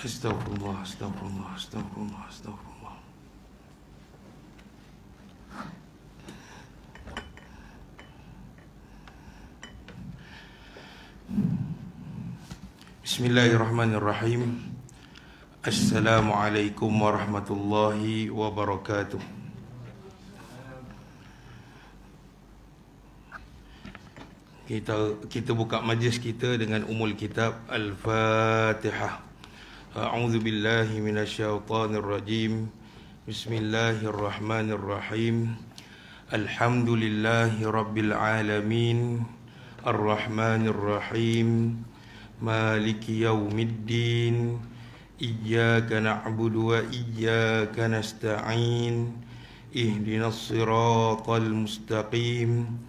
Astagfirullah, astagfirullah, astagfirullah, astagfirullah. Bismillahirrahmanirrahim. Assalamualaikum warahmatullahi wabarakatuh. Kita buka majlis kita dengan umul kitab Al-Fatihah. A'udzu billahi minasyaitonir rajim. Bismillahirrahmanirrahim. Alhamdulillahi rabbil alamin. Ar-Rahmanir Rahim. Maliki yaumiddin. Iyyaka na'budu wa iyyaka nasta'in. Ihdinas siratal mustaqim.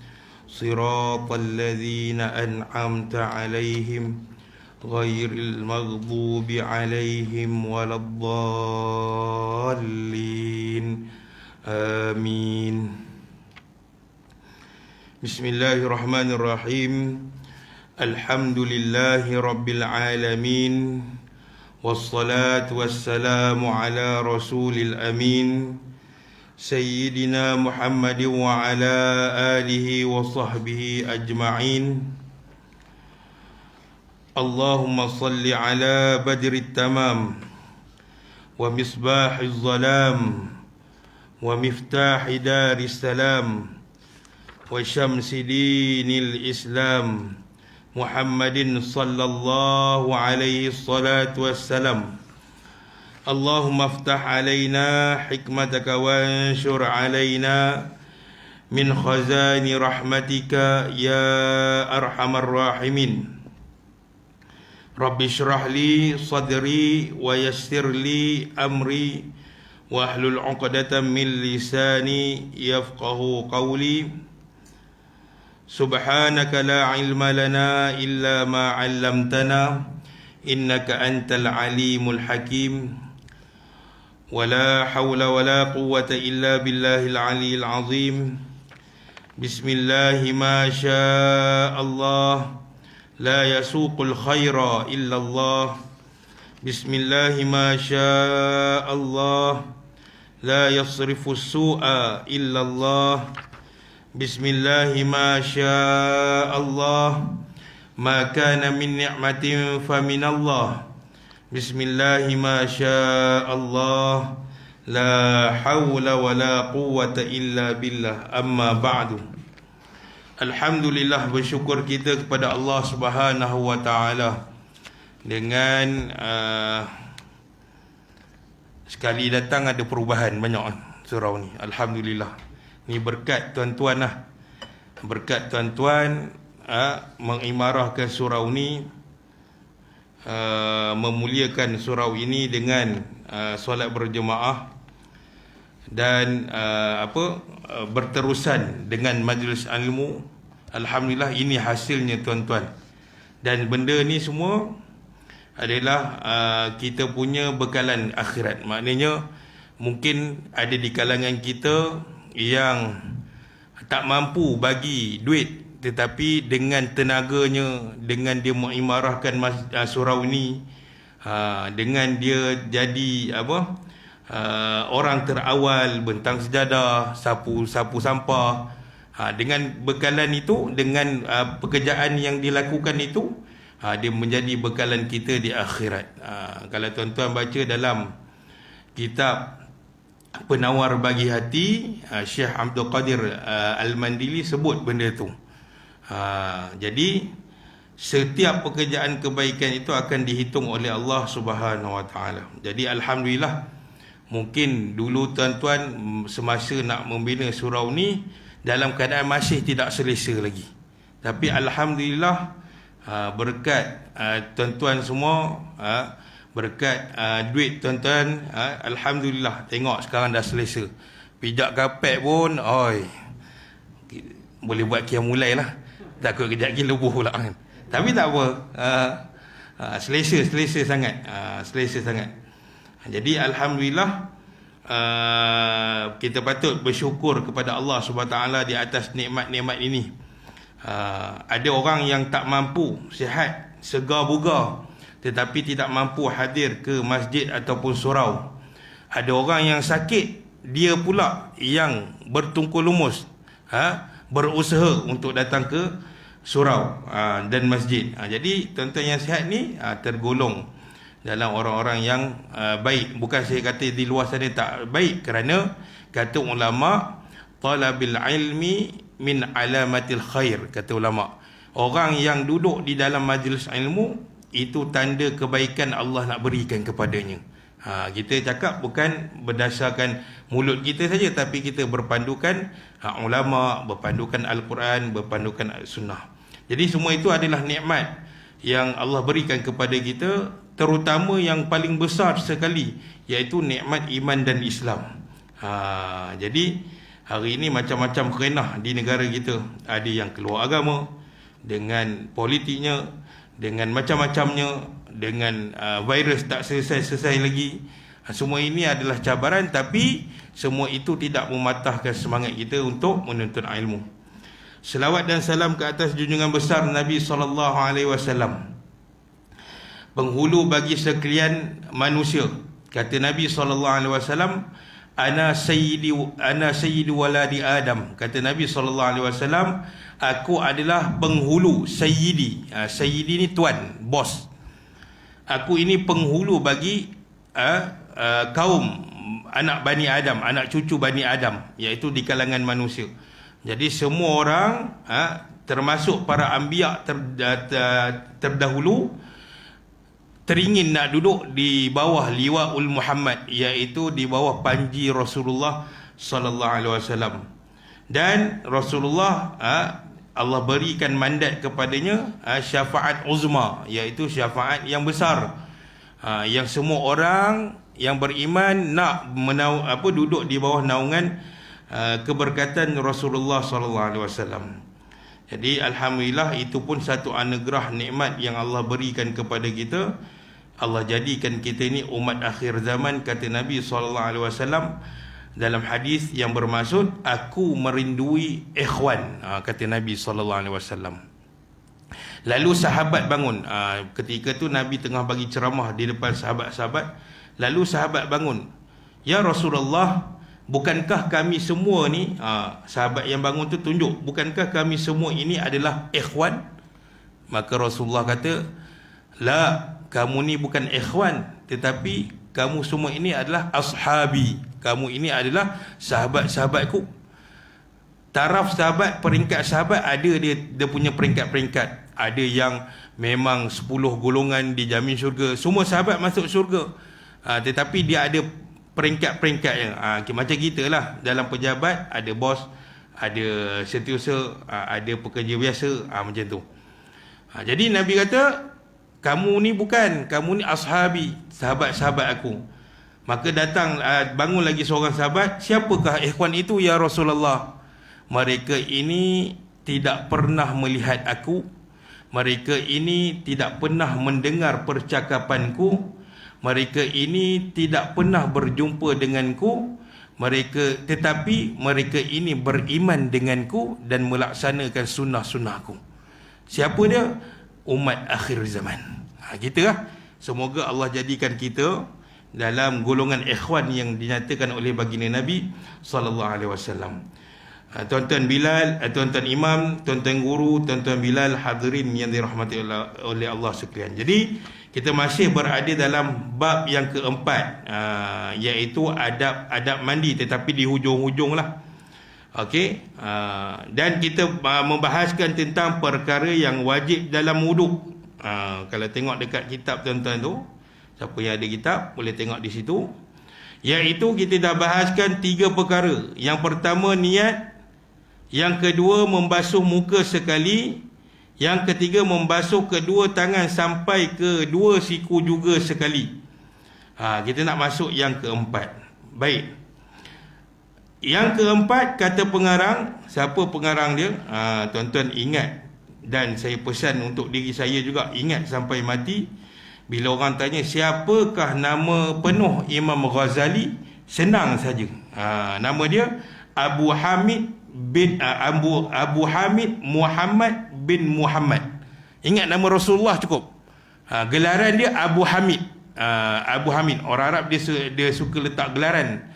Siratal ladzina an'amta 'alaihim ghairil maghdubi 'alaihim waladdallin. Amin. Bismillahirrahmanirrahim. Alhamdulillahi rabbil alamin. Wassalatu wassalamu ala rasulil amin. Sayyidina Muhammadin wa ala alihi wa sahbihi ajma'in. Allahumma salli ala badrit tamam wa misbahiz zalam wa miftahi daris salam wa syamsi dinil islam Muhammadin sallallahu alaihi salatu wassalam. Allahumma aftah alaina hikmataka wanshur alaina min khazani rahmatika ya arhamar rahimin. Rabbi syrah li sadri wa yassir li amri wahlul 'uqdatam min lisani yafqahu qawli. Subhanaka la ilma lana illa ma 'allamtana innaka antal alimul hakim. ولا حول ولا قوة إلا بالله العلي العظيم. بسم الله ما شاء الله لا يسوق الخير إلا الله. بسم الله ما شاء الله لا يصرف السوء إلا الله. بسم الله ما شاء الله ما كان من نعمة فمن الله. Bismillah ma syaa Allah la haula wa la quwwata illa billah. Amma ba'du. Alhamdulillah, bersyukur kita kepada Allah Subhanahu wa taala dengan sekali datang ada perubahan banyak surau ni. Alhamdulillah. Ni berkat tuan-tuan lah. Berkat tuan-tuan mengimarahkan surau ni, memuliakan surau ini dengan solat berjemaah dan berterusan dengan majlis ilmu. Alhamdulillah, ini hasilnya tuan-tuan. Dan benda ni semua adalah kita punya bekalan akhirat. Maknanya mungkin ada di kalangan kita yang tak mampu bagi duit, tetapi dengan tenaganya, dengan dia mengimarahkan surau ini, dengan dia jadi orang terawal bentang sejadah, sapu sampah, dengan bekalan itu, dengan pekerjaan yang dilakukan itu, dia menjadi bekalan kita di akhirat. Kalau tuan-tuan baca dalam kitab Penawar Bagi Hati, Syekh Abdul Qadir Al-Mandili sebut benda tu. Jadi setiap pekerjaan kebaikan itu akan dihitung oleh Allah Subhanahu wa taala. Jadi alhamdulillah, mungkin dulu tuan-tuan semasa nak membina surau ni dalam keadaan masih tidak selesa lagi. Tapi alhamdulillah, berkat tuan-tuan semua, berkat duit tuan-tuan, alhamdulillah, tengok sekarang dah selesa. Pijak kapet pun boleh buat qiyamul lail lah. Takut kejap lagi lebuh pula kan. Tapi tak apa, selesa sangat, selesa sangat. Jadi alhamdulillah, kita patut bersyukur kepada Allah Subhanahu Wa Taala di atas nikmat-nikmat ini. Ada orang yang tak mampu, sihat, segar bugar, tetapi tidak mampu hadir ke masjid ataupun surau. Ada orang yang sakit, dia pula yang bertungkul lumus, berusaha untuk datang ke surau dan masjid. Jadi tuan-tuan yang sihat ni tergolong dalam orang-orang yang baik. Bukan saya kata di luar sana tak baik, kerana kata ulama, talabil ilmi min alamatil khair, kata ulama. Orang yang duduk di dalam majlis ilmu, itu tanda kebaikan Allah nak berikan kepadanya. Kita cakap bukan berdasarkan mulut kita saja, tapi kita berpandukan ulama, berpandukan Al-Quran, berpandukan Sunnah. Jadi semua itu adalah nikmat yang Allah berikan kepada kita, terutama yang paling besar sekali, iaitu nikmat iman dan Islam. Jadi hari ini macam-macam kerenah di negara kita. Ada yang keluar agama dengan politiknya, dengan macam-macamnya, dengan virus tak selesai-selesai lagi. Semua ini adalah cabaran, tapi semua itu tidak mematahkan semangat kita untuk menuntut ilmu. Selawat dan salam ke atas junjungan besar Nabi SAW, penghulu bagi sekalian manusia. Kata Nabi SAW, ana sayyidi waladi Adam. Kata Nabi SAW, aku adalah penghulu, sayyidi. Sayyidi ni tuan, bos. Aku ini penghulu bagi kaum anak Bani Adam, anak cucu Bani Adam, iaitu di kalangan manusia. Jadi semua orang, termasuk para anbiya terdahulu, teringin nak duduk di bawah liwa'ul Muhammad, iaitu di bawah panji Rasulullah sallallahu alaihi wasallam. Dan Rasulullah, Allah berikan mandat kepadanya syafaat uzma, iaitu syafaat yang besar, yang semua orang yang beriman nak duduk di bawah naungan keberkatan Rasulullah sallallahu alaihi wasallam. Jadi alhamdulillah, itu pun satu anugerah nikmat yang Allah berikan kepada kita. Allah jadikan kita ini umat akhir zaman. Kata Nabi SAW dalam hadis yang bermaksud, aku merindui ikhwan, kata Nabi SAW. Lalu sahabat bangun. Ketika tu Nabi tengah bagi ceramah di depan sahabat-sahabat. Lalu sahabat bangun, ya Rasulullah, bukankah kami semua ni, sahabat yang bangun tu tunjuk, bukankah kami semua ini adalah ikhwan? Maka Rasulullah kata, la, kamu ni bukan ikhwan, tetapi kamu semua ini adalah ashabi. Kamu ini adalah sahabat-sahabatku. Taraf sahabat, peringkat sahabat, ada dia punya peringkat-peringkat. Ada yang memang 10 golongan dijamin syurga, semua sahabat masuk syurga. Tetapi dia ada peringkat-peringkatnya. Macam kita lah, dalam pejabat ada bos, ada setiausaha, ada pekerja biasa, macam tu. Jadi Nabi kata, kamu ni bukan, kamu ni ashabi, sahabat-sahabat aku. Maka datang, bangun lagi seorang sahabat, siapakah ikhwan itu ya Rasulullah? Mereka ini tidak pernah melihat aku, mereka ini tidak pernah mendengar percakapanku, mereka ini tidak pernah berjumpa denganku, tetapi mereka ini beriman denganku dan melaksanakan sunnah-sunnahku. Siapa dia? Umat akhir zaman. Kita lah. Semoga Allah jadikan kita dalam golongan ikhwan yang dinyatakan oleh baginda Nabi SAW. Tuan-tuan Bilal, tuan-tuan Imam, tuan-tuan Guru, tuan-tuan Bilal, hadirin yang dirahmati oleh Allah sekalian. Jadi kita masih berada dalam bab yang keempat, iaitu adab mandi, tetapi di hujung-hujung lah. Okey, dan kita membahaskan tentang perkara yang wajib dalam wuduk. Kalau tengok dekat kitab tuan-tuan tu, siapa yang ada kitab boleh tengok di situ. Iaitu kita dah bahaskan 3 perkara. Yang pertama niat, yang kedua membasuh muka sekali, yang ketiga membasuh kedua tangan sampai ke 2 siku juga sekali. Kita nak masuk yang keempat. Baik. Yang keempat, kata pengarang. Siapa pengarang dia? Tuan-tuan ingat, dan saya pesan untuk diri saya juga, ingat sampai mati. Bila orang tanya siapakah nama penuh Imam Ghazali, senang saja. Nama dia Abu Hamid Muhammad bin Muhammad. Ingat nama Rasulullah cukup. Gelaran dia Abu Hamid. Abu Hamid. Orang Arab dia suka letak gelaran.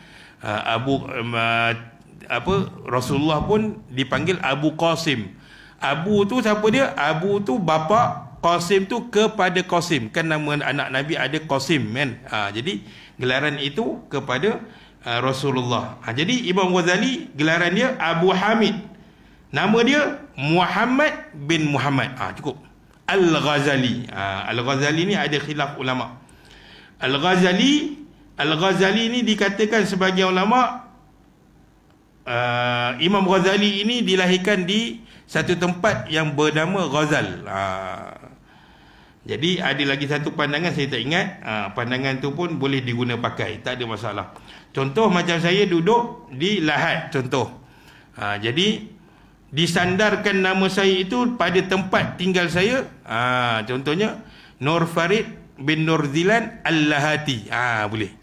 Rasulullah pun dipanggil Abu Qasim. Abu tu siapa dia? Abu tu bapa, Qasim tu kepada Qasim. Kan nama anak Nabi ada Qasim kan. Jadi gelaran itu kepada Rasulullah. Jadi Imam Ghazali gelaran dia Abu Hamid. Nama dia Muhammad bin Muhammad. Cukup. Al-Ghazali. Al-Ghazali ni ada khilaf ulama. Al-Ghazali ni dikatakan sebagai ulama, Imam Ghazali ini dilahirkan di satu tempat yang bernama Ghazal. Jadi ada lagi satu pandangan saya tak ingat. Pandangan tu pun boleh diguna pakai, tak ada masalah. Contoh macam saya duduk di Lahad contoh. Jadi disandarkan nama saya itu pada tempat tinggal saya. Contohnya Nur Farid bin Nur Zilan Al-Lahati. Boleh.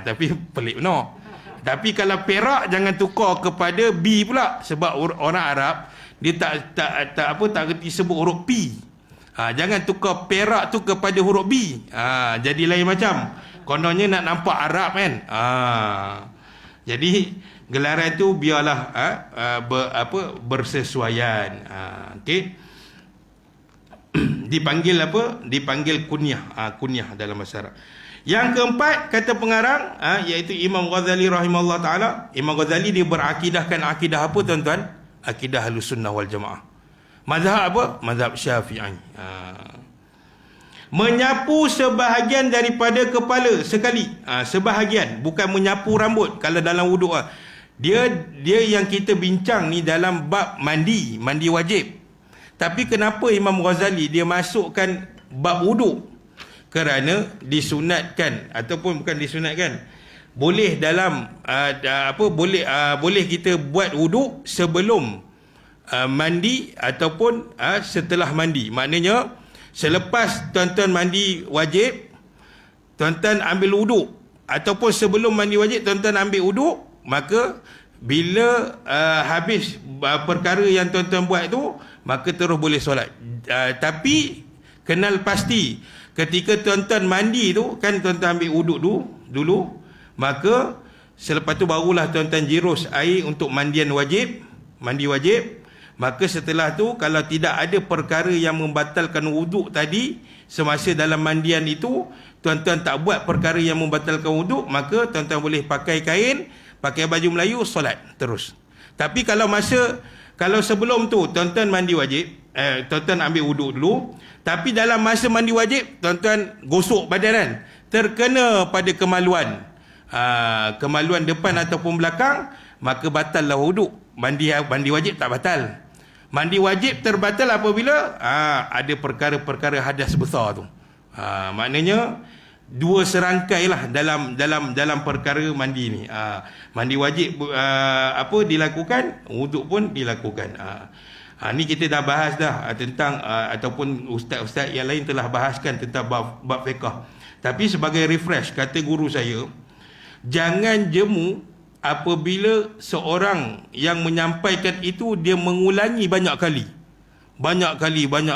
Tapi pelik no. Tapi kalau Perak jangan tukar kepada B pula, sebab orang Arab dia tak reti sebut huruf P. Jangan tukar Perak tu kepada huruf B. Jadi lain macam. Kononnya nak nampak Arab kan. Jadi gelaran tu biarlah bersesuaian. Okey. Dipanggil apa? Dipanggil kunyah. Kunyah dalam bahasa Arab. Yang keempat kata pengarang iaitu Imam Ghazali rahimahullah taala. Imam Ghazali dia berakidahkan akidah apa tuan-tuan? Akidah Ahlussunnah wal Jamaah. Mazhab apa? Mazhab Syafi'i. Menyapu sebahagian daripada kepala sekali. Sebahagian, bukan menyapu rambut kalau dalam wuduk. Dia yang kita bincang ni dalam bab mandi wajib. Tapi kenapa Imam Ghazali dia masukkan bab wuduk? Kerana disunatkan ataupun bukan disunatkan, boleh dalam boleh kita buat wuduk sebelum mandi ataupun setelah mandi. Maknanya selepas tuan-tuan mandi wajib, tuan-tuan ambil wuduk, ataupun sebelum mandi wajib tuan-tuan ambil wuduk, maka bila habis perkara yang tuan-tuan buat tu, maka terus boleh solat. Tapi kenal pasti ketika tuan-tuan mandi tu kan, tuan-tuan ambil wuduk dulu, maka selepas tu barulah tuan-tuan jirus air untuk mandi wajib. Maka setelah tu kalau tidak ada perkara yang membatalkan wuduk tadi semasa dalam mandian itu, tuan-tuan tak buat perkara yang membatalkan wuduk, maka tuan-tuan boleh pakai kain, pakai baju Melayu, solat terus. Tapi kalau sebelum tu tuan-tuan mandi wajib, tuan-tuan ambil wuduk dulu, tapi dalam masa mandi wajib tuan-tuan gosok badan kan, terkena pada kemaluan, kemaluan depan ataupun belakang, maka batallah wuduk. Mandi wajib tak batal. Mandi wajib terbatal apabila ada perkara-perkara hadas besar tu. Maknanya dua serangkai lah dalam perkara mandi ni. Mandi wajib dilakukan, wuduk pun dilakukan. Ni kita dah bahas dah tentang ataupun ustaz-ustaz yang lain telah bahaskan tentang bab fiqh. Tapi sebagai refresh, kata guru saya, jangan jemu apabila seorang yang menyampaikan itu dia mengulangi banyak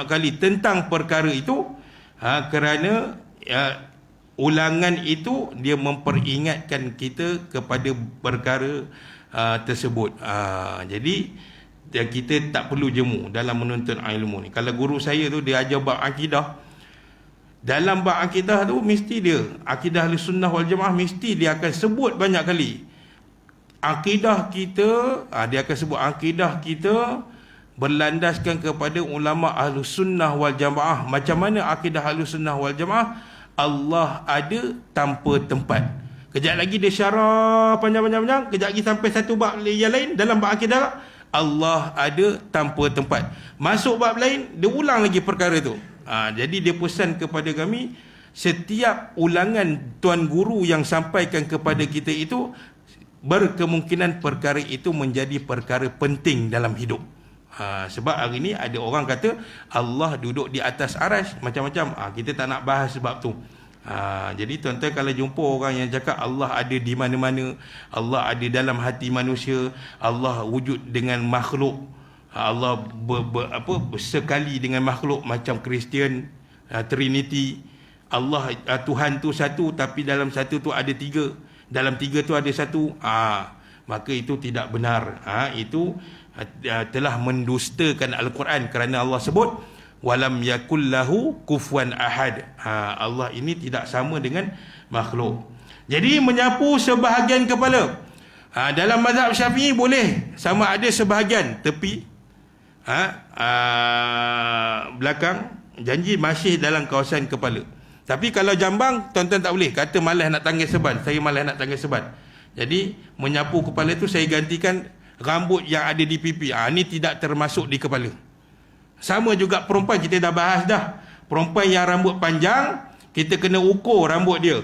kali tentang perkara itu, kerana ulangan itu dia memperingatkan kita kepada perkara tersebut. Jadi kita tak perlu jemu dalam menuntut ilmu ni. Kalau guru saya tu dia ajar bab akidah, dalam bab akidah tu mesti dia akidah Ahlussunnah wal Jamaah, mesti dia akan sebut banyak kali akidah kita. Dia akan sebut akidah kita berlandaskan kepada ulama Ahlussunnah wal Jamaah. Macam mana akidah Ahlussunnah wal Jamaah? Allah ada tanpa tempat. Kejap lagi dia syarah panjang-panjang, kejap lagi sampai satu bab yang lain dalam bab akidah, Allah ada tanpa tempat. Masuk bab lain, dia ulang lagi perkara tu. Jadi dia pesan kepada kami, setiap ulangan tuan guru yang sampaikan kepada kita itu berkemungkinan perkara itu menjadi perkara penting dalam hidup. Sebab hari ni ada orang kata Allah duduk di atas arasy, macam-macam. Kita tak nak bahas sebab tu. Jadi tuan-tuan kalau jumpa orang yang cakap Allah ada di mana-mana, Allah ada dalam hati manusia, Allah wujud dengan makhluk, Allah bersekali dengan makhluk, macam Kristian, Trinity. Allah, Tuhan tu satu, tapi dalam satu tu ada tiga, dalam tiga tu ada satu. Maka itu tidak benar. Itu telah mendustakan Al-Quran, kerana Allah sebut walam yakul lahu kufuwan ahad. Allah ini tidak sama dengan makhluk. Jadi menyapu sebahagian kepala, dalam mazhab Syafi'i boleh, sama ada sebahagian tepi, belakang, janji masih dalam kawasan kepala. Tapi kalau jambang, tuan-tuan tak boleh. Kata malas nak tanggal seban, saya malas nak tanggal seban. Jadi menyapu kepala tu saya gantikan rambut yang ada di pipi. Ini tidak termasuk di kepala. Sama juga perempuan, kita dah bahas dah. Perempuan yang rambut panjang, kita kena ukur rambut dia,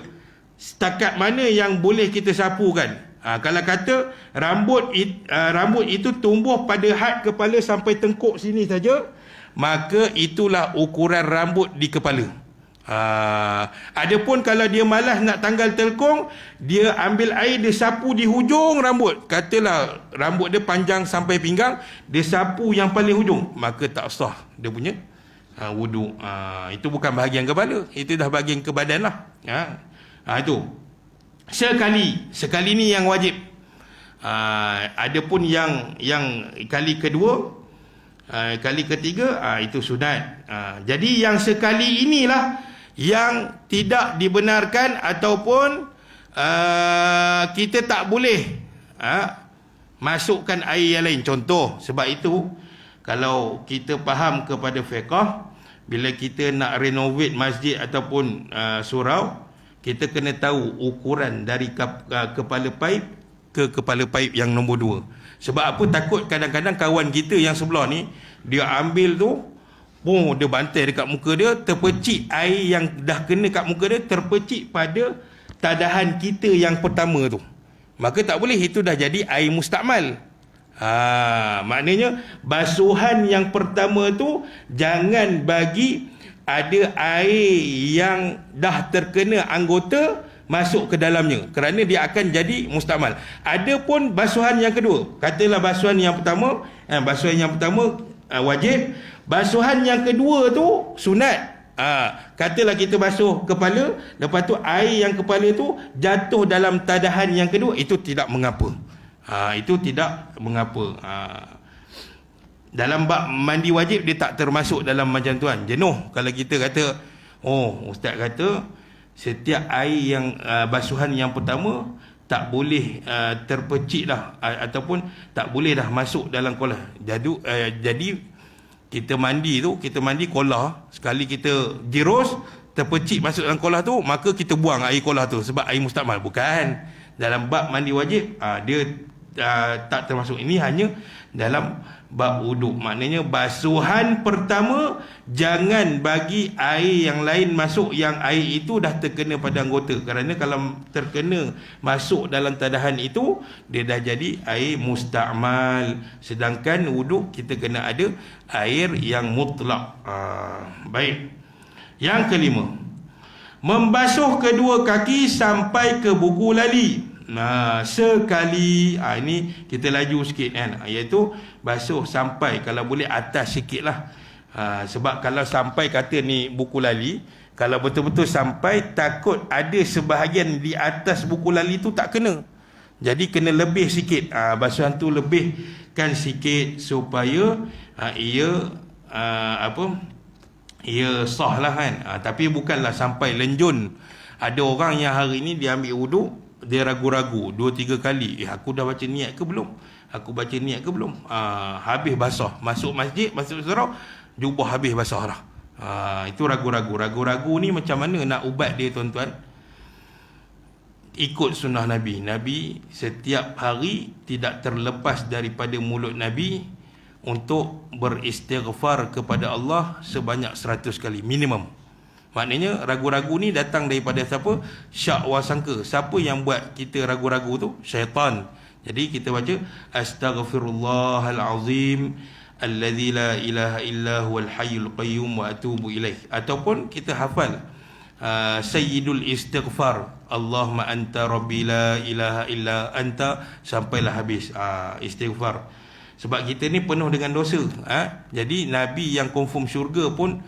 setakat mana yang boleh kita sapukan. Kalau kata rambut itu tumbuh pada had kepala sampai tengkuk sini saja, maka itulah ukuran rambut di kepala. Adapun kalau dia malas nak tanggal telkung, dia ambil air, dia sapu di hujung rambut. Katalah rambut dia panjang sampai pinggang, dia sapu yang paling hujung, maka tak sah dia punya wuduk. Itu bukan bahagian kepala, itu dah bahagian ke badan lah. Itu sekali ni yang wajib. Adapun yang kali kedua, kali ketiga, itu sunat. Jadi yang sekali inilah yang tidak dibenarkan, ataupun kita tak boleh masukkan air yang lain. Contoh, sebab itu kalau kita faham kepada fiqh, bila kita nak renovate masjid ataupun surau, kita kena tahu ukuran dari kepala paip ke kepala paip yang nombor 2. Sebab apa? Takut kadang-kadang kawan kita yang sebelah ni, dia ambil tu, dia bantai dekat muka dia, terpecik air yang dah kena kat muka dia, terpecik pada tadahan kita yang pertama tu. Maka tak boleh, itu dah jadi air mustakmal. Maknanya basuhan yang pertama tu jangan bagi ada air yang dah terkena anggota masuk ke dalamnya, kerana dia akan jadi mustakmal. Adapun basuhan yang kedua, katalah basuhan yang pertama wajib, basuhan yang kedua tu sunat. Katalah kita basuh kepala, lepas tu air yang kepala tu jatuh dalam tadahan yang kedua, itu tidak mengapa. Itu tidak mengapa. Dalam bab mandi wajib dia tak termasuk dalam macam tuan. Jenuh kalau kita kata, ustaz kata setiap air yang basuhan yang pertama tak boleh terpecik dah, ataupun tak boleh dah masuk dalam kolah. Jadi kita mandi kolah, sekali kita jirus terpecik masuk dalam kolah tu, maka kita buang air kolah tu sebab air mustakmal. Bukan. Dalam bab mandi wajib dia tak termasuk. Ini hanya dalam bab wuduk. Maknanya basuhan pertama jangan bagi air yang lain masuk, yang air itu dah terkena pada anggota. Kerana kalau terkena masuk dalam tadahan itu, dia dah jadi air mustakmal. Sedangkan wuduk kita kena ada air yang mutlak. Baik. Yang kelima, membasuh kedua kaki sampai ke buku lali. Sekali. Ini kita laju sikit kan, iaitu basuh sampai, kalau boleh atas sikit lah. Sebab kalau sampai kata ni buku lali, kalau betul-betul sampai, takut ada sebahagian di atas buku lali tu tak kena. Jadi kena lebih sikit. Basuhan tu lebihkan sikit supaya ia sah lah kan. Tapi bukanlah sampai lenjun. Ada orang yang hari ni dia ambil wuduk, dia ragu-ragu 2-3 kali, aku dah baca niat ke belum, habis basah, masuk masjid, masuk surau, jubah habis basah dah. Itu ragu-ragu ni macam mana nak ubat dia tuan-tuan? Ikut sunnah Nabi setiap hari tidak terlepas daripada mulut Nabi untuk beristighfar kepada Allah sebanyak 100 kali minimum. Maknanya ragu-ragu ni datang daripada siapa? Syak wa sangka. Siapa yang buat kita ragu-ragu tu? Syaitan. Jadi kita baca astaghfirullahal azim alladzi la ilaha illa huwal hayyul qayyum wa atubu ilaih. Ataupun kita hafal sayyidul istighfar, Allahumma anta rabbi la ilaha illa anta, sampailah habis istighfar. Sebab kita ni penuh dengan dosa. Jadi Nabi yang confirm syurga pun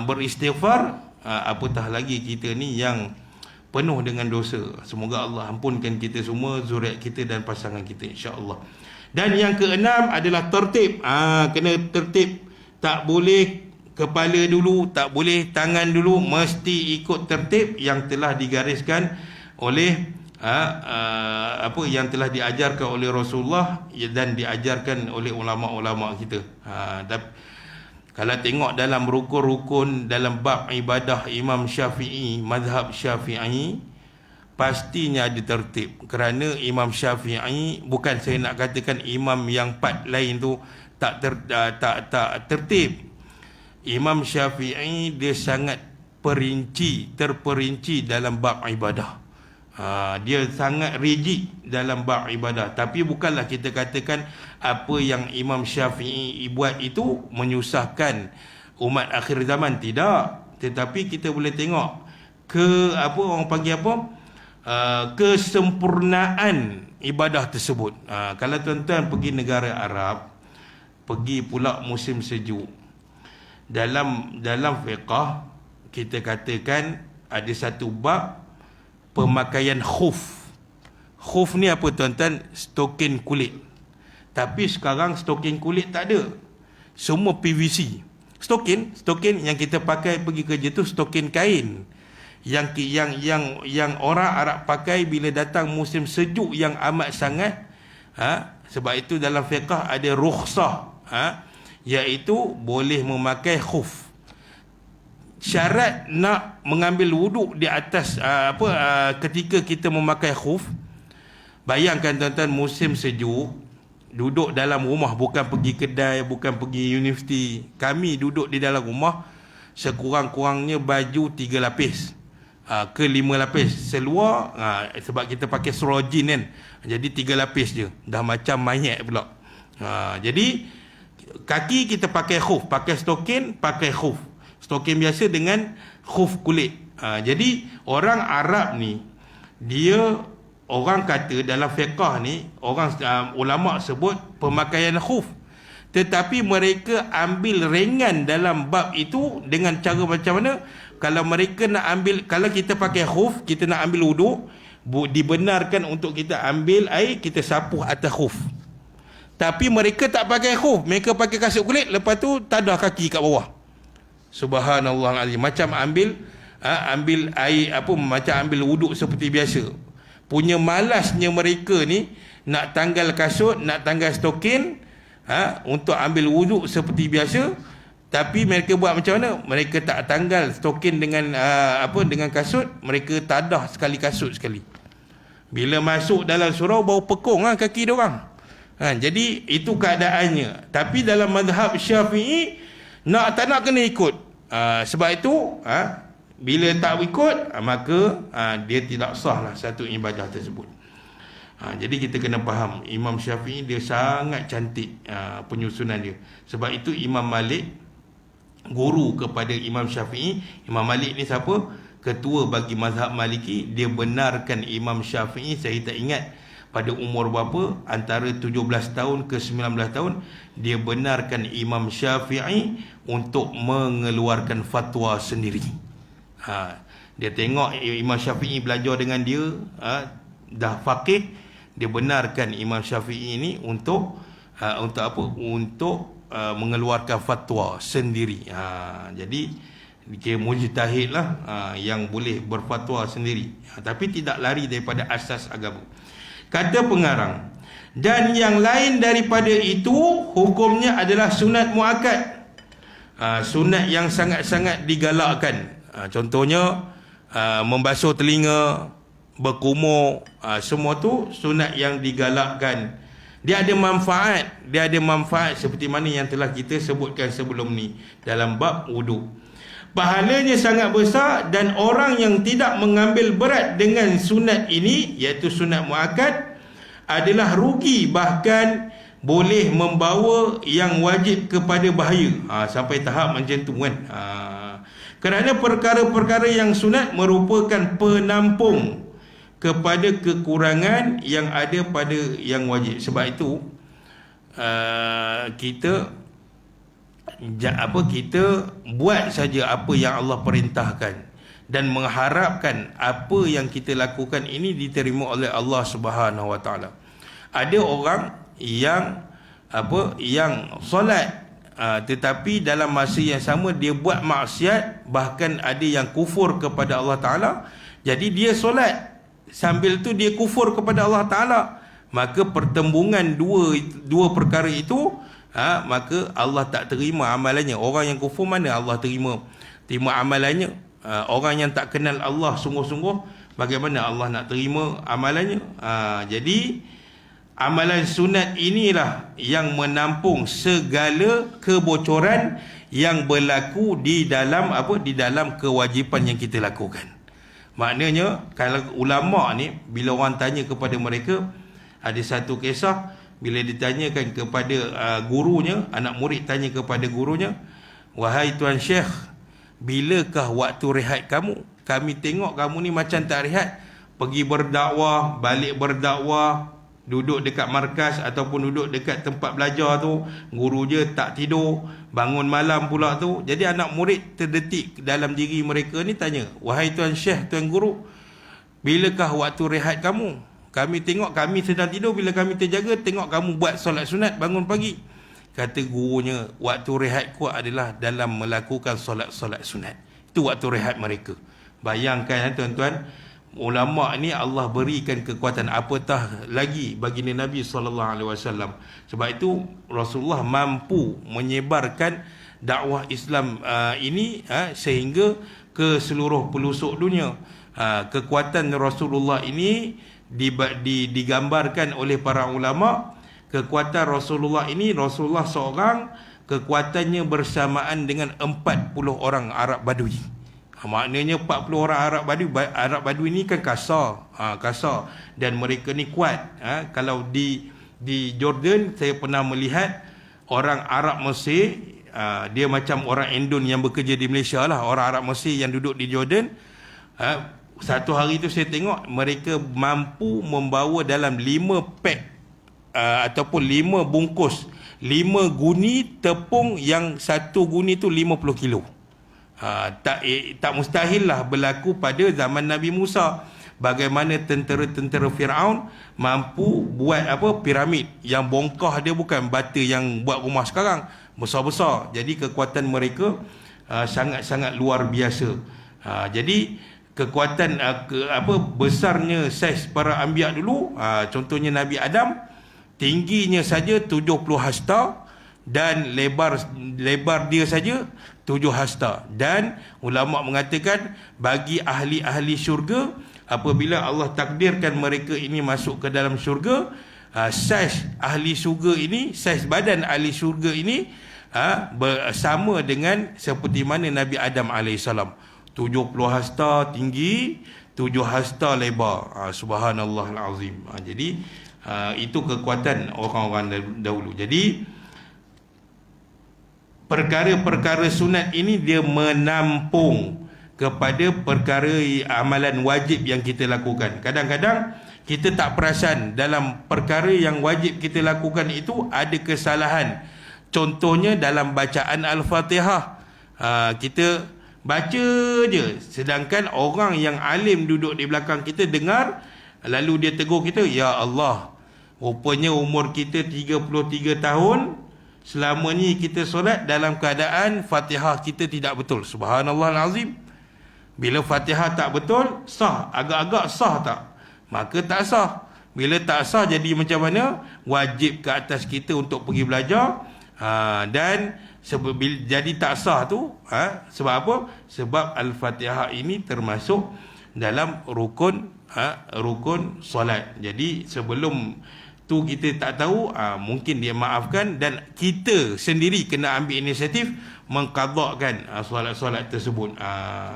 beristighfar, apatah lagi kita ni yang penuh dengan dosa. Semoga Allah ampunkan kita semua, zuriat kita dan pasangan kita, insya-Allah. Dan yang keenam adalah tertib. Kena tertib. Tak boleh kepala dulu, tak boleh tangan dulu, mesti ikut tertib yang telah digariskan oleh yang telah diajarkan oleh Rasulullah dan diajarkan oleh ulama-ulama kita. Kalau tengok dalam rukun-rukun dalam bab ibadah Imam Syafi'i, mazhab Syafi'i, pastinya ada tertib. Kerana Imam Syafi'i, bukan saya nak katakan imam yang 4 lain tu tak tertib. Imam Syafi'i dia sangat terperinci dalam bab ibadah. Dia sangat rigid dalam bab ibadah. Tapi bukanlah kita katakan apa yang Imam Syafi'i buat itu menyusahkan umat akhir zaman, tidak. Tetapi kita boleh tengok orang panggil kesempurnaan ibadah tersebut. Kalau tuan-tuan pergi negara Arab, pergi pula musim sejuk, dalam fiqh kita katakan ada satu bab pemakaian khuf. Khuf ni apa tuan-tuan? Stokin kulit. Tapi sekarang stokin kulit tak ada. Semua PVC. Stokin yang kita pakai pergi kerja tu stokin kain. Yang orang Arab pakai bila datang musim sejuk yang amat sangat. Sebab itu dalam fiqh ada rukhsah, iaitu boleh memakai khuf. Syarat nak mengambil wuduk di atas ketika kita memakai khuf. Bayangkan tuan-tuan, musim sejuk, duduk dalam rumah, bukan pergi kedai, bukan pergi universiti. Kami duduk di dalam rumah, sekurang-kurangnya baju 3 lapis ke 5 lapis. Seluar sebab kita pakai seluar jin kan, jadi 3 lapis je, dah macam mayat pula. Jadi kaki kita pakai khuf, pakai stokin, pakai khuf. Stokin biasa dengan khuf kulit. Jadi orang Arab ni, dia orang kata dalam fiqh ni, ulama sebut pemakaian khuf. Tetapi mereka ambil ringan dalam bab itu dengan cara macam mana? Kalau mereka nak ambil, kalau kita pakai khuf, kita nak ambil wuduk, dibenarkan untuk kita ambil air, kita sapuh atas khuf. Tapi mereka tak pakai khuf, mereka pakai kasut kulit, lepas tu tadah kaki kat bawah. Subhanallah azim. Macam ambil air macam ambil wuduk seperti biasa. Punya malasnya mereka ni nak tanggal kasut, nak tanggal stokin untuk ambil wuduk seperti biasa. Tapi mereka buat macam mana? Mereka tak tanggal stokin dengan dengan kasut, mereka tadah sekali kasut sekali. Bila masuk dalam surau bau pekung kaki dia orang. Jadi itu keadaannya. Tapi dalam mazhab Syafi'i, tak nak kena ikut. Sebab itu bila tak ikut, maka dia tidak sahlah satu ibadah tersebut. Jadi kita kena faham, Imam Syafi'i dia sangat cantik penyusunan dia. Sebab itu Imam Malik, guru kepada Imam Syafi'i. Imam Malik ni siapa? Ketua bagi mazhab Maliki. Dia benarkan Imam Syafi'i, saya tak ingat pada umur berapa, antara 17 tahun ke 19 tahun, dia benarkan Imam Syafi'i untuk mengeluarkan fatwa sendiri. Dia tengok Imam Syafi'i belajar dengan dia, dah faqih, dia benarkan Imam Syafi'i ini untuk mengeluarkan fatwa sendiri. Jadi dia mujtahid lah, yang boleh berfatwa sendiri, tapi tidak lari daripada asas agama. Kata pengarang, dan yang lain daripada itu hukumnya adalah sunat muakkad. Sunat yang sangat-sangat digalakkan. Contohnya membasuh telinga, berkumur, semua tu sunat yang digalakkan. Dia ada manfaat seperti mana yang telah kita sebutkan sebelum ni dalam bab wuduk. Pahalanya sangat besar, dan orang yang tidak mengambil berat dengan sunat ini, iaitu sunat muakkad, adalah rugi, bahkan boleh membawa yang wajib kepada bahaya. Sampai tahap macam tu kan. Kerana perkara-perkara yang sunat merupakan penampung kepada kekurangan yang ada pada yang wajib. Sebab itu kita kita buat saja apa yang Allah perintahkan dan mengharapkan apa yang kita lakukan ini diterima oleh Allah Subhanahu Wa Taala. Ada orang yang yang solat, tetapi dalam masa yang sama dia buat maksiat, bahkan ada yang kufur kepada Allah Taala. Jadi dia solat, sambil tu dia kufur kepada Allah Taala. Maka pertembungan dua perkara itu, maka Allah tak terima amalannya. Orang yang kufur mana Allah terima amalannya? Orang yang tak kenal Allah sungguh-sungguh, bagaimana Allah nak terima amalannya? Jadi amalan sunat inilah yang menampung segala kebocoran yang berlaku di dalam kewajipan yang kita lakukan. Maknanya kalau ulama ni, bila orang tanya kepada mereka, ada satu kisah bila ditanyakan kepada gurunya, anak murid tanya kepada gurunya, "Wahai Tuan Syekh, bilakah waktu rehat kamu? Kami tengok kamu ni macam tak rehat. Pergi berdakwah, balik berdakwah, duduk dekat markas ataupun duduk dekat tempat belajar tu, guru je tak tidur, bangun malam pula tu." Jadi anak murid terdetik dalam diri mereka ni tanya, "Wahai Tuan Syekh, Tuan Guru, bilakah waktu rehat kamu? Kami tengok kami sedang tidur, bila kami terjaga tengok kamu buat solat sunat bangun pagi." Kata gurunya, waktu rehatku adalah dalam melakukan solat-solat sunat. Itu waktu rehat mereka. Bayangkan tuan-tuan, ulama ni Allah berikan kekuatan, apatah lagi baginda Nabi SAW. Sebab itu Rasulullah mampu menyebarkan dakwah Islam ini sehingga ke seluruh pelosok dunia. Kekuatan Rasulullah ini digambarkan oleh para ulama. Kekuatan Rasulullah ini, Rasulullah seorang, kekuatannya bersamaan dengan 40 orang Arab Badui. Maknanya 40 orang Arab Badui ni kan kasar, dan mereka ni kuat. Kalau di Jordan saya pernah melihat orang Arab Mesir, dia macam orang Indon yang bekerja di Malaysia lah, orang Arab Mesir yang duduk di Jordan. Satu hari tu saya tengok mereka mampu membawa dalam 5 pack ataupun 5 bungkus, 5 guni tepung, yang satu guni tu 50 kilo. Tak mustahil lah berlaku pada zaman Nabi Musa. Bagaimana tentera-tentera Firaun mampu buat piramid yang bongkah dia bukan bata yang buat rumah sekarang, besar-besar. Jadi kekuatan mereka sangat-sangat luar biasa. Jadi kekuatan besarnya saiz para anbiya dulu, contohnya Nabi Adam, tingginya saja 70 hasta dan lebar dia saja 7 hasta. Dan ulama mengatakan bagi ahli-ahli syurga, apabila Allah takdirkan mereka ini masuk ke dalam syurga, saiz ahli syurga ini, saiz badan ahli syurga ini sama dengan seperti mana Nabi Adam AS. 70 hasta tinggi, 7 hasta lebar. Subhanallahal azim. Jadi itu kekuatan orang-orang dahulu. Jadi perkara-perkara sunat ini dia menampung kepada perkara amalan wajib yang kita lakukan. Kadang-kadang kita tak perasan dalam perkara yang wajib kita lakukan itu ada kesalahan. Contohnya dalam bacaan Al-Fatihah, kita baca je, sedangkan orang yang alim duduk di belakang kita dengar, lalu dia tegur kita, "Ya Allah, rupanya umur kita 33 tahun, selama ni kita solat dalam keadaan Fatihah kita tidak betul." Subhanallahal-azim. Bila Fatihah tak betul, sah, agak-agak sah tak? Maka tak sah. Bila tak sah, jadi macam mana? Wajib ke atas kita untuk pergi belajar. Dan jadi tak sah tu, sebab apa? Sebab Al-Fatihah ini termasuk dalam rukun solat. Jadi sebelum tu kita tak tahu, mungkin dia maafkan, dan kita sendiri kena ambil inisiatif mengqadakkan solat-solat tersebut.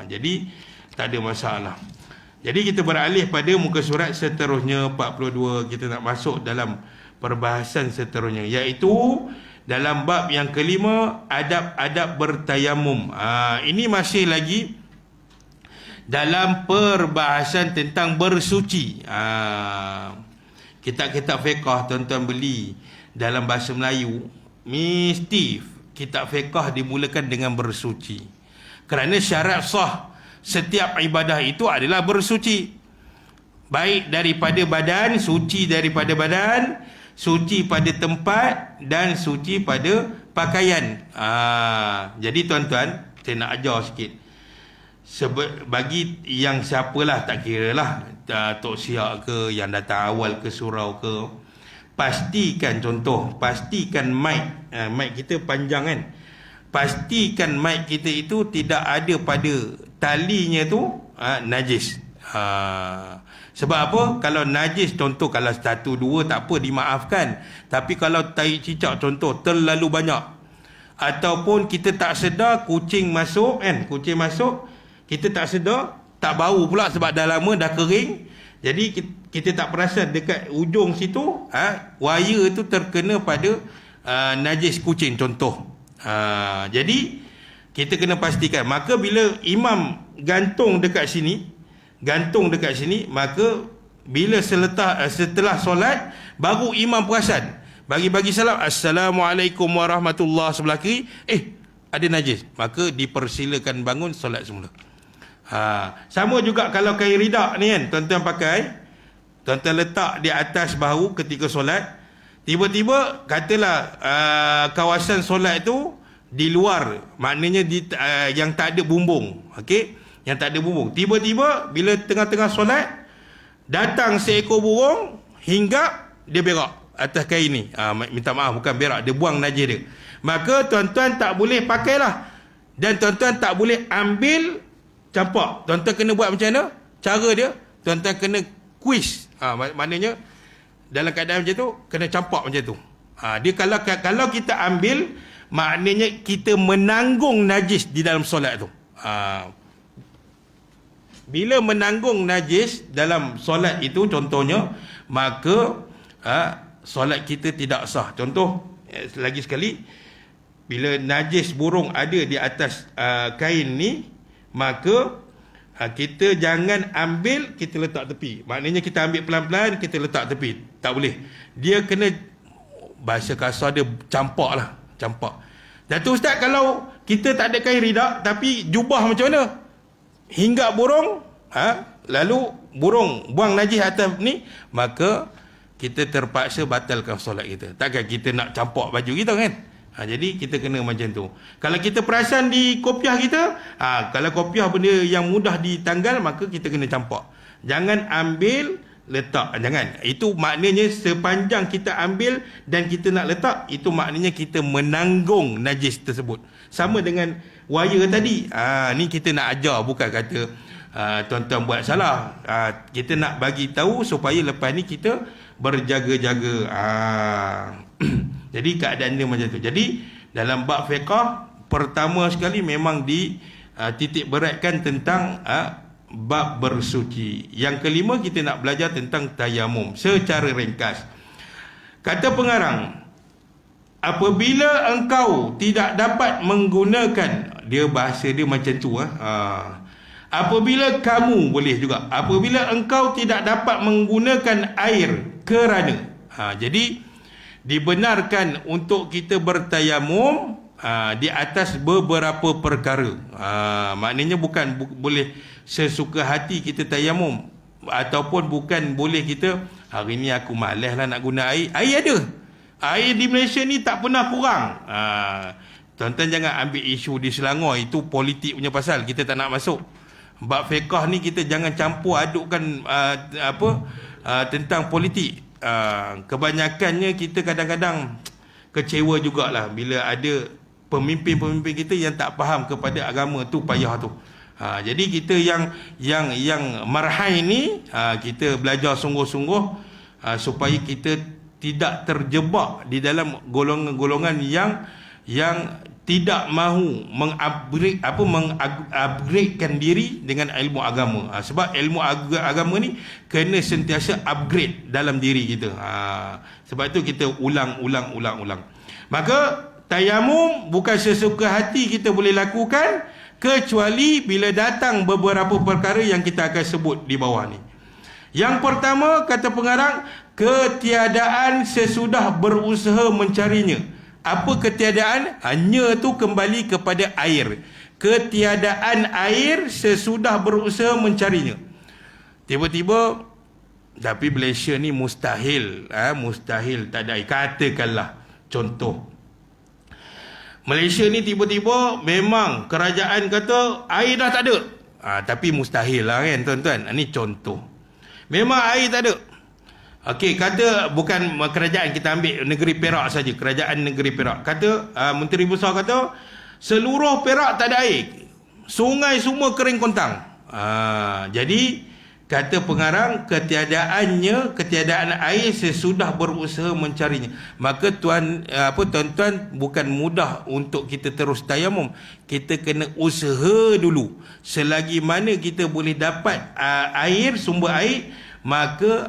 Jadi tak ada masalah. Jadi kita beralih pada muka surat seterusnya 42. Kita nak masuk dalam perbahasan seterusnya, iaitu dalam bab yang kelima, adab-adab bertayamum. Ini masih lagi dalam perbahasan tentang bersuci. Kitab-kitab fiqh tuan-tuan beli dalam bahasa Melayu, mesti kitab fiqh dimulakan dengan bersuci. Kerana syarat sah setiap ibadah itu adalah bersuci. Baik daripada badan, suci daripada badan, suci pada tempat dan suci pada pakaian. Jadi tuan-tuan, saya nak ajar sikit. Bagi yang siapalah, tak kira lah, Tok Siak ke, yang datang awal ke surau ke, pastikan pastikan mic kita panjang kan, pastikan mic kita itu tidak ada pada talinya tu najis. Sebab apa? Kalau najis, contoh kalau 1, 2 tak apa, dimaafkan. Tapi kalau tahi cicak contoh terlalu banyak, ataupun kita tak sedar kucing masuk kan, kucing masuk, kita tak sedar, tak bau pula sebab dah lama dah kering. Jadi kita tak perasan dekat ujung situ wire tu terkena pada najis kucing contoh. Jadi kita kena pastikan. Maka bila imam gantung dekat sini, maka bila setelah solat baru imam perasan, bagi salam, Assalamualaikum warahmatullahi, sebelah kiri ada najis, maka dipersilakan bangun solat semula. Sama juga kalau kain ridak ni kan, tuan-tuan pakai, tuan-tuan letak di atas bahu ketika solat, tiba-tiba katalah kawasan solat itu di luar, maknanya yang tak ada bumbung, okey, yang tak ada bumbung. Tiba-tiba bila tengah-tengah solat datang seekor burung hinggap, dia berak atas kain ni, minta maaf, bukan berak, dia buang najis dia. Maka tuan-tuan tak boleh pakailah, dan tuan-tuan tak boleh ambil campak. Tuan-tuan kena buat macam mana cara dia? Tuan-tuan kena quiz, maknanya dalam keadaan macam tu kena campak macam tu. Dia kalau kita ambil, maknanya kita menanggung najis di dalam solat tu. Bila menanggung najis dalam solat itu contohnya, maka solat kita tidak sah. Contoh lagi sekali, bila najis burung ada di atas kain ni, maka kita jangan ambil, kita letak tepi. Maknanya kita ambil pelan-pelan, kita letak tepi. Tak boleh. Dia kena, bahasa kasar dia, campak lah, campak. Datuk Ustaz, kalau kita tak ada kain ridak tapi jubah macam mana? Hinggap burung, lalu burung buang najis atas ni, maka kita terpaksa batalkan solat kita. Takkan kita nak campak baju kita kan? Jadi kita kena macam tu. Kalau kita perasan di kopiah kita, kalau kopiah benda yang mudah ditanggal, maka kita kena campak. Jangan ambil letak, jangan. Itu maknanya sepanjang kita ambil dan kita nak letak, itu maknanya kita menanggung najis tersebut. Sama dengan wire tadi. Ni kita nak ajar, bukan kata tuan-tuan buat salah. Kita nak bagi tahu supaya lepas ni kita berjaga-jaga. Jadi keadaan dia macam tu. Jadi dalam bab fiqh, pertama sekali memang titik beratkan tentang bab bersuci. Yang kelima, kita nak belajar tentang tayamum secara ringkas. Kata pengarang, apabila engkau tidak dapat menggunakan, dia bahasa dia macam tu, apabila kamu, boleh juga, apabila engkau tidak dapat menggunakan air kerana, jadi dibenarkan untuk kita bertayamum di atas beberapa perkara. Maknanya bukan boleh sesuka hati kita tayamum, ataupun bukan boleh kita, hari ni aku malas lah nak guna air. Air ada. Air di Malaysia ni tak pernah kurang. Tuan-tuan jangan ambil isu di Selangor, itu politik punya pasal, kita tak nak masuk. Bab fiqh ni kita jangan campur adukkan tentang politik. Kebanyakannya kita kadang-kadang kecewa jugalah bila ada pemimpin-pemimpin kita yang tak faham kepada agama tu, payah tu. Jadi kita yang marhai ni, kita belajar sungguh-sungguh supaya kita tidak terjebak di dalam golongan-golongan yang tidak mahu mengupgradekan diri dengan ilmu agama. Sebab ilmu agama ni kena sentiasa upgrade dalam diri kita. Sebab itu kita ulang. Maka tayamum bukan sesuka hati kita boleh lakukan, kecuali bila datang beberapa perkara yang kita akan sebut di bawah ni. Yang pertama, kata pengarang, ketiadaan sesudah berusaha mencarinya. Apa ketiadaan? Hanya tu kembali kepada air. Ketiadaan air sesudah berusaha mencarinya. Tiba-tiba, tapi Malaysia ni mustahil, mustahil tak ada air. Katakanlah contoh, Malaysia ni tiba-tiba memang kerajaan kata air dah tak ada. Tapi mustahil lah kan tuan-tuan. Ini contoh. Memang air tak ada. Okey, kata bukan kerajaan, kita ambil negeri Perak saja, kerajaan negeri Perak. Kata Menteri Besar kata seluruh Perak tak ada air. Sungai semua kering kontang. Jadi kata pengarang, ketiadaan air sesudah berusaha mencarinya. Maka tuan-tuan, bukan mudah untuk kita terus tayamum. Kita kena usaha dulu. Selagi mana kita boleh dapat air, sumber air, maka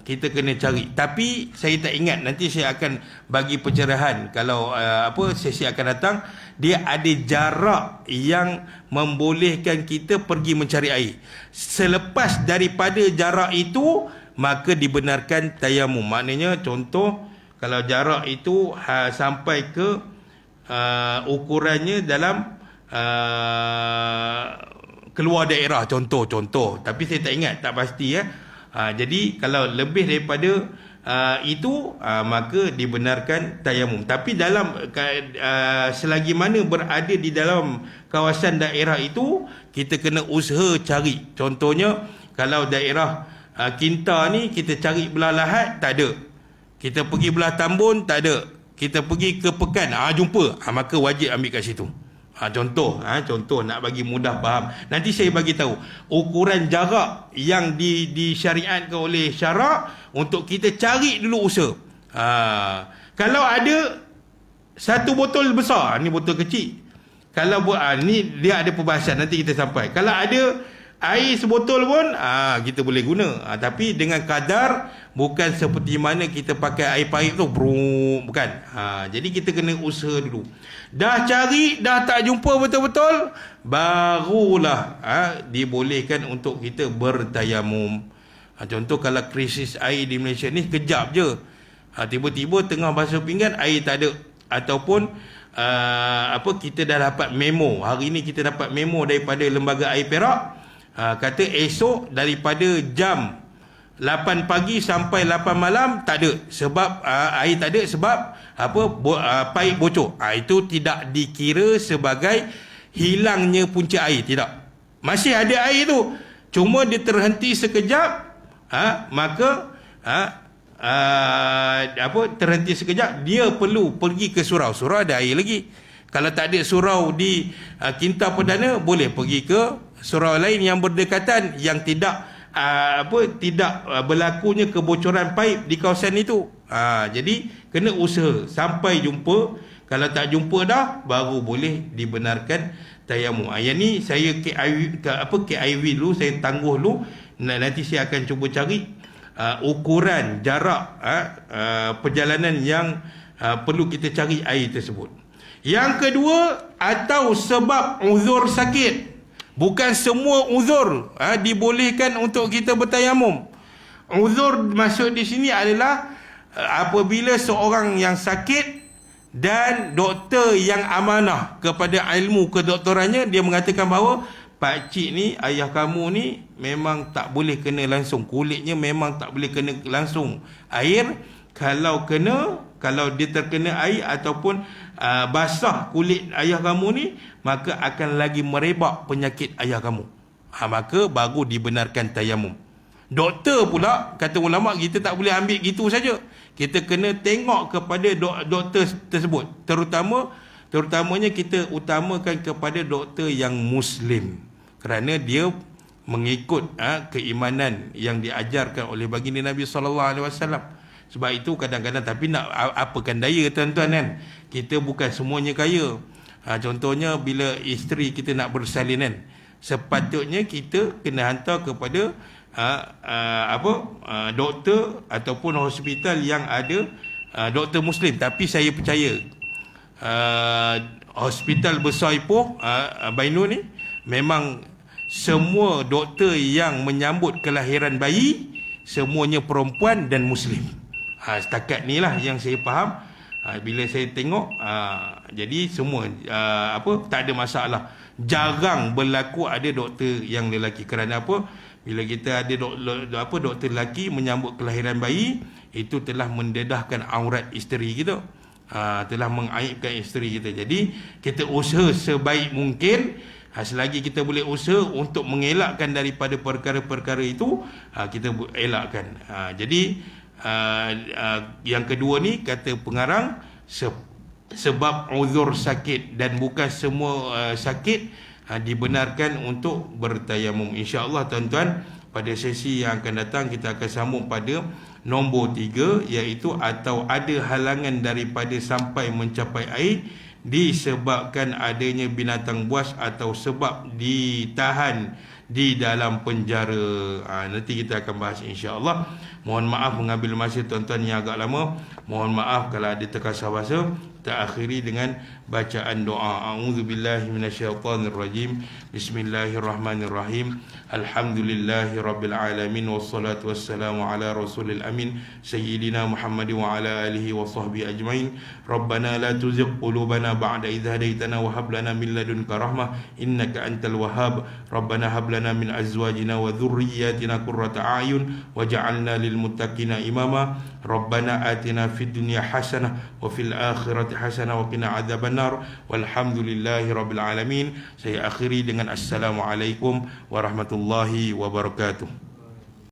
kita kena cari. Tapi saya tak ingat, nanti saya akan bagi pencerahan kalau sesi akan datang. Dia ada jarak yang membolehkan kita pergi mencari air. Selepas daripada jarak itu, maka dibenarkan tayamum. Maknanya contoh, kalau jarak itu sampai ke ukurannya dalam keluar daerah, contoh. Tapi saya tak ingat, tak pasti ya. Jadi kalau lebih daripada itu, maka dibenarkan tayamum. Tapi dalam selagi mana berada di dalam kawasan daerah itu, kita kena usaha cari. Contohnya kalau daerah Kinta ni, kita cari belah Lahad tak ada, kita pergi belah Tambun tak ada, kita pergi ke Pekan jumpa, maka wajib ambil kat situ. Contoh nak bagi mudah faham. Nanti saya bagi tahu ukuran jarak yang disyariatkan oleh syarak untuk kita cari dulu usaha. Kalau ada satu botol besar, ni botol kecil. Kalau ni dia ada perbahasan, nanti kita sampai. Kalau ada air sebotol pun kita boleh guna. Tapi dengan kadar, bukan seperti mana kita pakai air pahit tu, bukan. Jadi kita kena usaha dulu. Dah cari, dah tak jumpa betul-betul, barulah dibolehkan untuk kita bertayamum. Contoh kalau krisis air di Malaysia ni kejap je, tiba-tiba tengah basuh pinggan air tak ada. Ataupun kita dah dapat memo, hari ni kita dapat memo daripada Lembaga Air Perak, kata esok daripada jam 8 pagi sampai 8 malam tak ada, sebab air tak ada sebab paip bocor. Itu tidak dikira sebagai hilangnya punca air, tidak. Masih ada air tu, cuma dia terhenti sekejap, maka terhenti sekejap, dia perlu pergi ke surau. Surau ada air lagi. Kalau tak ada surau di Kinta Perdana, boleh pergi ke surau lain yang berdekatan, yang tidak berlakunya kebocoran paip di kawasan itu. Jadi kena usaha sampai jumpa. Kalau tak jumpa dah, baru boleh dibenarkan tayamum. Yang ni saya KIV dulu, saya tangguh dulu. Nanti saya akan cuba cari ukuran jarak perjalanan yang perlu kita cari air tersebut. Yang kedua, atau sebab uzur sakit. Bukan semua uzur dibolehkan untuk kita bertayamum. Uzur maksud di sini adalah apabila seorang yang sakit dan doktor yang amanah kepada ilmu kedoktorannya, dia mengatakan bahawa pakcik ni, ayah kamu ni memang tak boleh kena langsung, kulitnya memang tak boleh kena langsung air. Kalau dia terkena air ataupun basah kulit ayah kamu ni, maka akan lagi merebak penyakit ayah kamu. Maka baru dibenarkan tayamum. Doktor pula, kata ulama, kita tak boleh ambil gitu saja. Kita kena tengok kepada doktor tersebut. Terutamanya kita utamakan kepada doktor yang Muslim, kerana dia mengikut keimanan yang diajarkan oleh baginda Nabi SAW. Sebab itu kadang-kadang, tapi nak apakan daya tuan-tuan kan, kita bukan semuanya kaya. Contohnya bila isteri kita nak bersalinan, sepatutnya kita kena hantar kepada doktor ataupun hospital yang ada doktor Muslim. Tapi saya percaya hospital besar Ipoh Bainu ni, memang semua doktor yang menyambut kelahiran bayi semuanya perempuan dan Muslim. Setakat ni lah yang saya faham. Bila saya tengok, jadi semua tak ada masalah. Jarang berlaku ada doktor yang lelaki. Kerana apa? Bila kita ada doktor lelaki menyambut kelahiran bayi, itu telah mendedahkan aurat isteri kita, telah mengaibkan isteri kita. Jadi kita usaha sebaik mungkin, selagi kita boleh usaha untuk mengelakkan daripada perkara-perkara itu, kita elakkan. Jadi yang kedua ni kata pengarang, sebab uzur sakit, dan bukan semua sakit dibenarkan untuk bertayamum. InsyaAllah tuan-tuan, pada sesi yang akan datang kita akan sambung pada nombor 3, iaitu atau ada halangan daripada sampai mencapai air disebabkan adanya binatang buas atau sebab ditahan di dalam penjara. Nanti kita akan bahas insya-Allah. Mohon maaf mengambil masa tuan-tuan yang agak lama. Mohon maaf kalau ada terkasar bahasa. Kita akhiri dengan bacaan doa. A'udzubillahi minasyaitonirrajim. Bismillahirrahmanirrahim. Alhamdulillahirabbil alamin wassalatu wassalamu ala rasulil amin sayyidina Muhammad wa ala alihi wa sahbihi ajmain. Rabbana la tuzigh qulubana ba'da idh hadaitana wa hab lana min ladunka rahmah innaka antal wahhab. Rabbana hab lana min azwajina wa dhurriyyatina qurrata a'yun waj'alna lil muttaqina imama. Rabbana atina fid dunya hasanah wa fil akhirati hasanah wa qina adzabannar. Walhamdulillahi rabbil alamin. Saya akhiri dengan assalamualaikum warahmatullahi wabarakatuh.